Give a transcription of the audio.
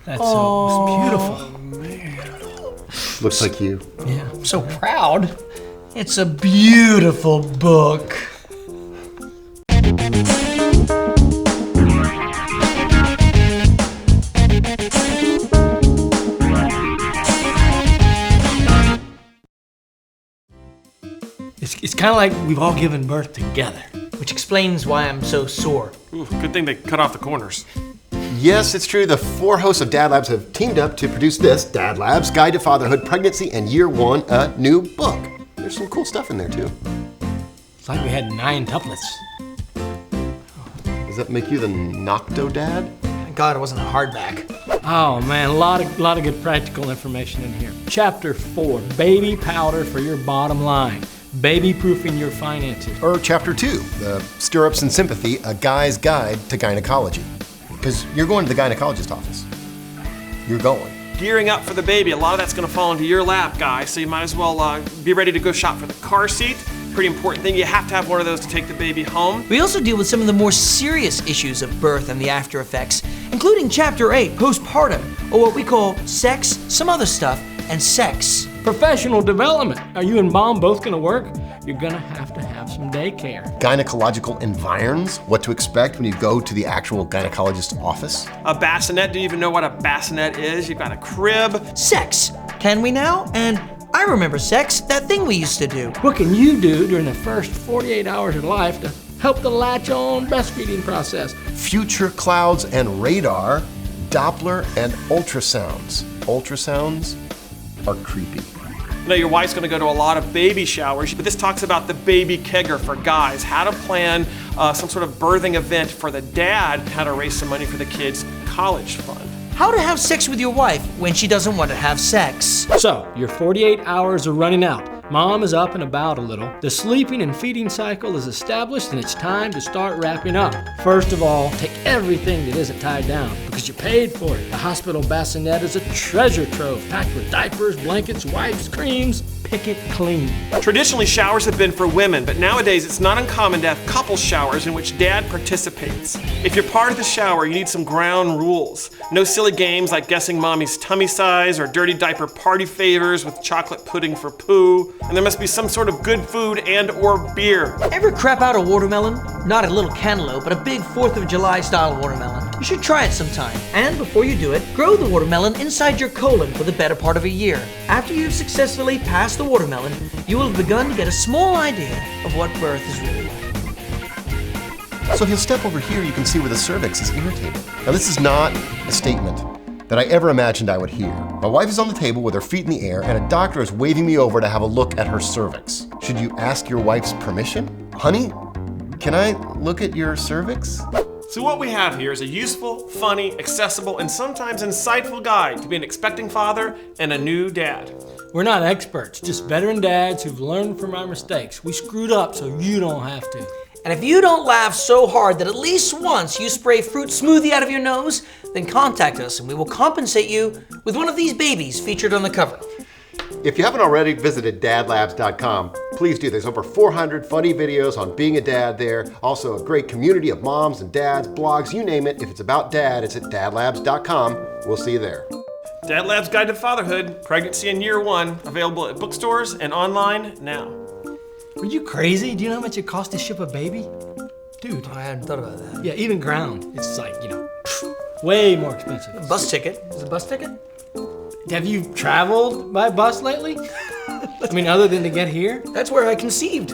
That's so beautiful. Oh, man. Looks like you. Yeah, I'm so proud. It's a beautiful book. It's kind of like we've all given birth together, which explains why I'm so sore. Ooh, good thing they cut off the corners. Yes, it's true. The 4 hosts of DadLabs have teamed up to produce this, DadLabs, Guide to Fatherhood, Pregnancy, and Year 1, a new book. There's some cool stuff in there, too. It's like we had 9 tuplets. Does that make you the Nocto Dad? Thank God it wasn't a hardback. Oh man, a lot of good practical information in here. Chapter 4, baby powder for your bottom line. Baby-proofing your finances. Or Chapter 2, the Stirrups and Sympathy, a guy's guide to gynecology. Because you're going to the gynecologist office. You're going. Gearing up for the baby, a lot of that's gonna fall into your lap, guy, so you might as well be ready to go shop for the car seat. Pretty important thing, you have to have one of those to take the baby home. We also deal with some of the more serious issues of birth and the after effects, including Chapter 8, postpartum, or what we call sex, some other stuff, and sex. Professional development. Are you and mom both gonna work? You're gonna have some daycare. Gynecological environs, what to expect when you go to the actual gynecologist's office. A bassinet, do you even know what a bassinet is? You've got a crib. Sex. Can we now? And I remember sex, that thing we used to do. What can you do during the first 48 hours of life to help the latch-on breastfeeding process? Future clouds and radar, Doppler and ultrasounds. Ultrasounds are creepy. I know your wife's gonna go to a lot of baby showers, but this talks about the baby kegger for guys, how to plan some sort of birthing event for the dad, how to raise some money for the kids' college fund. How to have sex with your wife when she doesn't want to have sex. So, your 48 hours are running out. Mom is up and about a little. The sleeping and feeding cycle is established and it's time to start wrapping up. First of all, take everything that isn't tied down because you paid for it. The hospital bassinet is a treasure trove packed with diapers, blankets, wipes, creams. Pick it clean. Traditionally, showers have been for women, but nowadays it's not uncommon to have couple showers in which dad participates. If you're part of the shower, you need some ground rules. No silly games like guessing mommy's tummy size or dirty diaper party favors with chocolate pudding for poo. And there must be some sort of good food and or beer. Ever crap out a watermelon? Not a little cantaloupe, but a big 4th of July style watermelon. You should try it sometime. And before you do it, grow the watermelon inside your colon for the better part of a year. After you've successfully passed the watermelon, you will have begun to get a small idea of what birth is really like. So if you'll step over here, you can see where the cervix is irritated. Now this is not a statement that I ever imagined I would hear. My wife is on the table with her feet in the air and a doctor is waving me over to have a look at her cervix. Should you ask your wife's permission? Honey, can I look at your cervix? So what we have here is a useful, funny, accessible, and sometimes insightful guide to be an expecting father and a new dad. We're not experts, just veteran dads who've learned from our mistakes. We screwed up so you don't have to. And if you don't laugh so hard that at least once you spray fruit smoothie out of your nose, then contact us and we will compensate you with one of these babies featured on the cover. If you haven't already visited DadLabs.com, please do. There's over 400 funny videos on being a dad there. Also a great community of moms and dads, blogs, you name it. If it's about dad, it's at DadLabs.com. We'll see you there. DadLabs Guide to Fatherhood, Pregnancy in Year 1, available at bookstores and online now. Are you crazy? Do you know how much it costs to ship a baby? Dude. I hadn't thought about that. Yeah, even ground. It's like, way more expensive. A bus ticket. Is it a bus ticket? Have you traveled by bus lately? I mean, other than to get here? That's where I conceived.